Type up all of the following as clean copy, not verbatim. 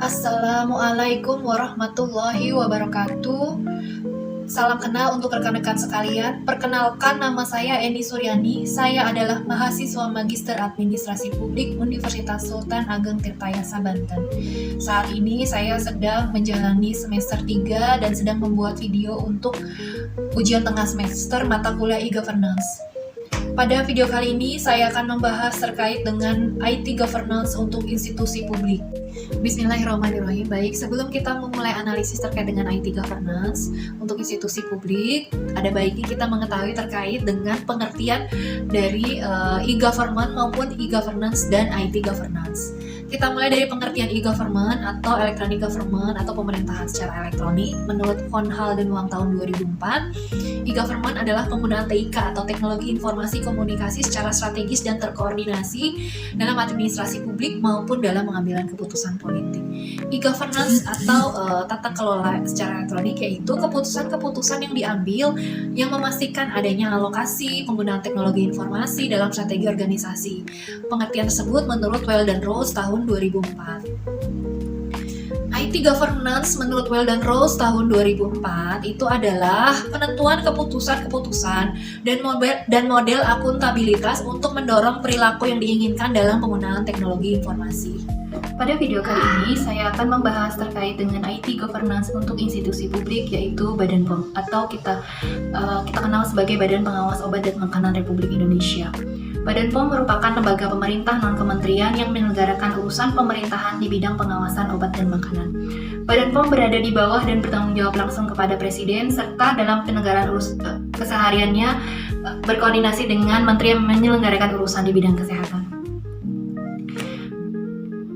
Assalamualaikum warahmatullahi wabarakatuh. Salam kenal untuk rekan-rekan sekalian. Perkenalkan, nama saya Eni Suryani. Saya adalah mahasiswa Magister Administrasi Publik Universitas Sultan Ageng Tirtayasa Banten. Saat ini saya sedang menjalani semester 3 dan sedang membuat video untuk ujian tengah semester mata kuliah e-governance. Pada video kali ini saya akan membahas terkait dengan IT governance untuk institusi publik. Bismillahirrahmanirrahim. Baik, sebelum kita memulai analisis terkait dengan IT governance untuk institusi publik, ada baiknya kita mengetahui terkait dengan pengertian dari e-government maupun e-governance dan IT governance. Kita mulai dari pengertian e-government atau electronic government atau pemerintahan secara elektronik. Menurut Von Hall dan Wang tahun 2004, e-government adalah penggunaan TIK atau teknologi informasi komunikasi secara strategis dan terkoordinasi dalam administrasi publik maupun dalam pengambilan keputusan politik. E-governance atau tata kelola secara elektronik yaitu keputusan-keputusan yang diambil yang memastikan adanya alokasi penggunaan teknologi informasi dalam strategi organisasi. Pengertian tersebut menurut Weil dan Rose tahun 2004. IT governance menurut Weil dan Rose tahun 2004 itu adalah penentuan keputusan-keputusan dan model akuntabilitas untuk mendorong perilaku yang diinginkan dalam penggunaan teknologi informasi. Pada video kali ini saya akan membahas terkait dengan IT governance untuk institusi publik yaitu Badan POM atau kita kenal sebagai Badan Pengawas Obat dan Makanan Republik Indonesia. Badan POM merupakan lembaga pemerintah non-kementerian yang menyelenggarakan urusan pemerintahan di bidang pengawasan obat dan makanan. Badan POM berada di bawah dan bertanggung jawab langsung kepada Presiden serta dalam penyelenggaraan kesehariannya berkoordinasi dengan menteri yang menyelenggarakan urusan di bidang kesehatan.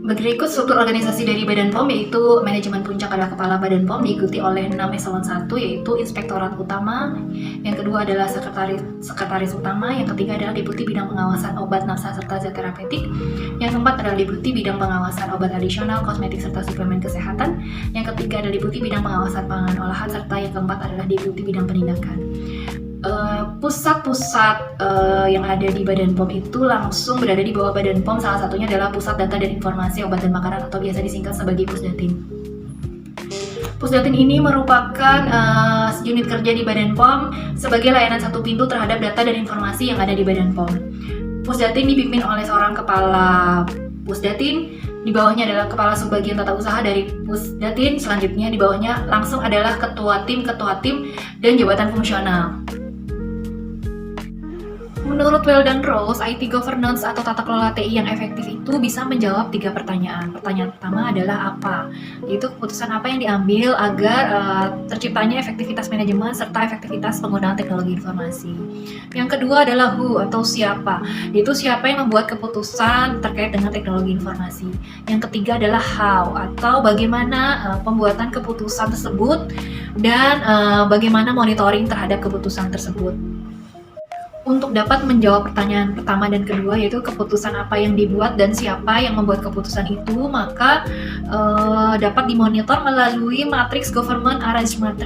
Berikut struktur organisasi dari Badan POM yaitu manajemen puncak adalah kepala Badan POM diikuti oleh 6 eselon 1 yaitu inspektorat utama, yang kedua adalah sekretaris utama, yang ketiga adalah deputi bidang pengawasan obat nafsa serta zat terapeutik, yang keempat adalah deputi bidang pengawasan obat adisional, kosmetik serta suplemen kesehatan, yang ketiga adalah deputi bidang pengawasan pangan olahan, serta yang keempat adalah deputi bidang penindakan. Pusat-pusat yang ada di Badan POM itu langsung berada di bawah Badan POM. Salah satunya adalah Pusat Data dan Informasi Obat dan Makanan atau biasa disingkat sebagai Pusdatin. Pusdatin ini merupakan unit kerja di Badan POM sebagai layanan satu pintu terhadap data dan informasi yang ada di Badan POM. Pusdatin dipimpin oleh seorang kepala Pusdatin, di bawahnya adalah kepala subbagian tata usaha dari Pusdatin, selanjutnya di bawahnya langsung adalah ketua tim, dan jabatan fungsional. Menurut Weil dan Rose, IT governance atau tata kelola TI yang efektif itu bisa menjawab 3 pertanyaan. Pertanyaan pertama adalah apa? Yaitu keputusan apa yang diambil agar terciptanya efektivitas manajemen serta efektivitas penggunaan teknologi informasi. Yang kedua adalah who atau siapa, yaitu siapa yang membuat keputusan terkait dengan teknologi informasi. Yang ketiga adalah how atau bagaimana pembuatan keputusan tersebut dan bagaimana monitoring terhadap keputusan tersebut. Untuk dapat menjawab pertanyaan pertama dan kedua yaitu keputusan apa yang dibuat dan siapa yang membuat keputusan itu, maka dapat dimonitor melalui matriks Government Arrangement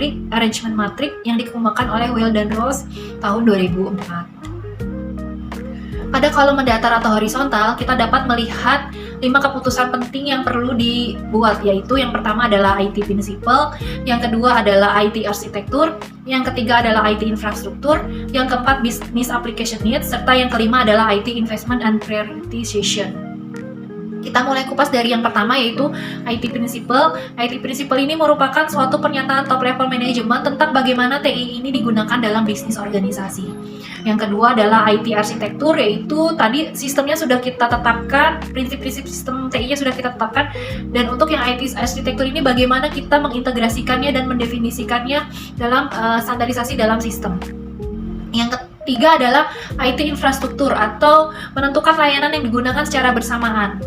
Matrix yang dikembangkan oleh Weil dan Rose tahun 2004. Pada kolom mendatar atau horizontal, kita dapat melihat 5 keputusan penting yang perlu dibuat, yaitu yang pertama adalah IT Principle, yang kedua adalah IT Arsitektur, yang ketiga adalah IT Infrastruktur, yang keempat Business Application Needs, serta yang kelima adalah IT Investment and Prioritization. Kita mulai kupas dari yang pertama yaitu IT Principle. IT Principle ini merupakan suatu pernyataan top level manajemen tentang bagaimana TI ini digunakan dalam bisnis organisasi. Yang kedua adalah IT Arsitektur, yaitu tadi sistemnya sudah kita tetapkan, prinsip-prinsip sistem TI-nya sudah kita tetapkan, dan untuk yang IT Arsitektur ini bagaimana kita mengintegrasikannya dan mendefinisikannya dalam standarisasi dalam sistem. Yang ketiga adalah IT Infrastruktur atau menentukan layanan yang digunakan secara bersamaan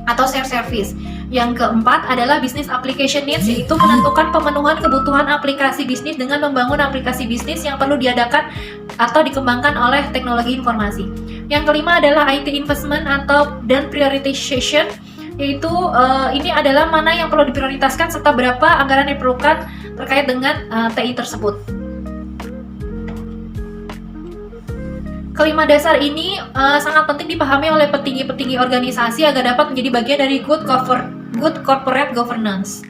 atau share service. Yang keempat adalah Business Application Needs, yaitu menentukan pemenuhan kebutuhan aplikasi bisnis dengan membangun aplikasi bisnis yang perlu diadakan atau dikembangkan oleh teknologi informasi. Yang kelima adalah IT Investment dan Prioritization, yaitu ini adalah mana yang perlu diprioritaskan serta berapa anggaran yang diperlukan terkait dengan TI tersebut. Kelima dasar ini sangat penting dipahami oleh petinggi-petinggi organisasi agar dapat menjadi bagian dari good good corporate governance.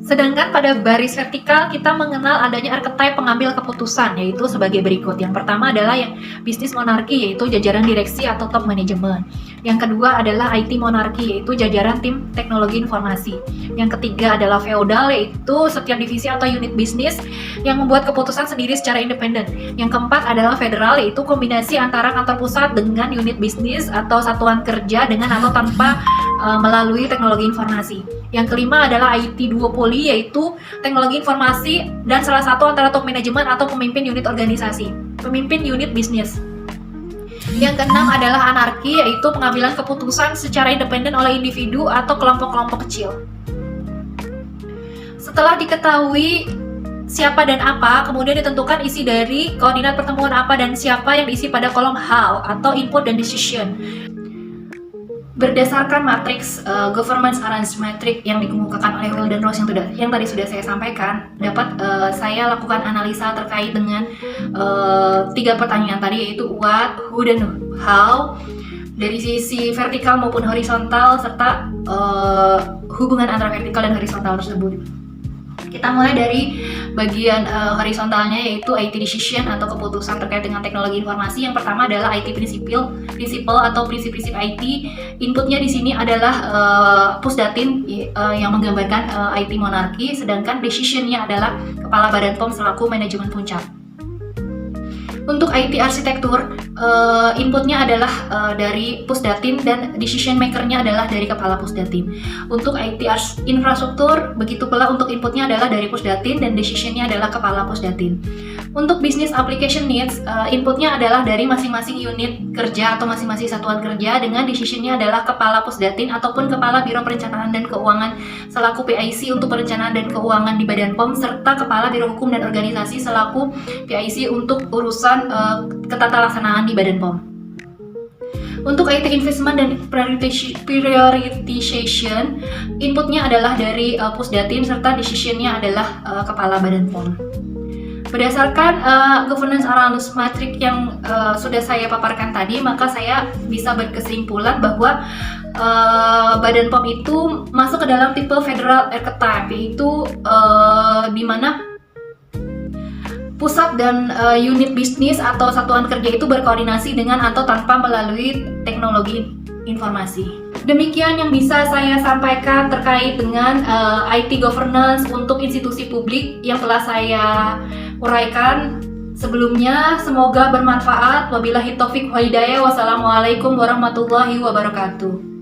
Sedangkan pada baris vertikal kita mengenal adanya archetype pengambil keputusan, yaitu sebagai berikut. Yang pertama adalah yang bisnis monarki, yaitu jajaran direksi atau top manajemen. Yang kedua adalah IT monarki, yaitu jajaran tim teknologi informasi. Yang ketiga adalah feodal, yaitu setiap divisi atau unit bisnis yang membuat keputusan sendiri secara independen. Yang keempat adalah federal, yaitu kombinasi antara kantor pusat dengan unit bisnis atau satuan kerja dengan atau tanpa melalui teknologi informasi. Yang kelima adalah IT duopoly, yaitu teknologi informasi dan salah satu antara top manajemen atau pemimpin unit organisasi, pemimpin unit bisnis. Yang keenam adalah anarki, yaitu pengambilan keputusan secara independen oleh individu atau kelompok-kelompok kecil. Setelah diketahui siapa dan apa, kemudian ditentukan isi dari koordinat pertemuan apa dan siapa yang diisi pada kolom how atau input dan decision. Berdasarkan matriks governance arrangement matrix yang dikemukakan oleh Will dan Rose yang tadi sudah saya sampaikan, dapat saya lakukan analisa terkait dengan 3 pertanyaan tadi, yaitu what, who, dan how dari sisi vertikal maupun horizontal, serta hubungan antara vertikal dan horizontal tersebut. Kita mulai dari bagian horizontalnya, yaitu IT decision atau keputusan terkait dengan teknologi informasi. Yang pertama adalah IT principle atau prinsip-prinsip IT. Inputnya di sini adalah Pusdatin yang menggambarkan IT monarki, sedangkan decisionnya adalah Kepala Badan POM selaku manajemen puncak. Untuk IT arsitektur, inputnya adalah dari Pusdatin dan decision maker-nya adalah dari Kepala Pusdatin. Untuk IT infrastruktur, begitu pula untuk inputnya adalah dari Pusdatin dan decision-nya adalah Kepala Pusdatin. Untuk business application needs, inputnya adalah dari masing-masing unit kerja atau masing-masing satuan kerja, dengan decision-nya adalah Kepala Pusdatin ataupun Kepala Biro Perencanaan dan Keuangan selaku PIC untuk perencanaan dan keuangan di Badan POM, serta Kepala Biro Hukum dan Organisasi selaku PIC untuk urusan ketatalaksanaan di Badan POM. Untuk IT investment dan prioritization, inputnya adalah dari Pusdatin serta decision-nya adalah Kepala Badan POM. Berdasarkan governance arrangement matrix yang sudah saya paparkan tadi, maka saya bisa berkesimpulan bahwa Badan POM itu masuk ke dalam tipe federal archetype, yaitu di mana pusat dan unit bisnis atau satuan kerja itu berkoordinasi dengan atau tanpa melalui teknologi informasi. Demikian yang bisa saya sampaikan terkait dengan IT governance untuk institusi publik yang telah saya uraikan sebelumnya. Semoga bermanfaat. Wabillahi taufik wal hidayah. Wassalamualaikum warahmatullahi wabarakatuh.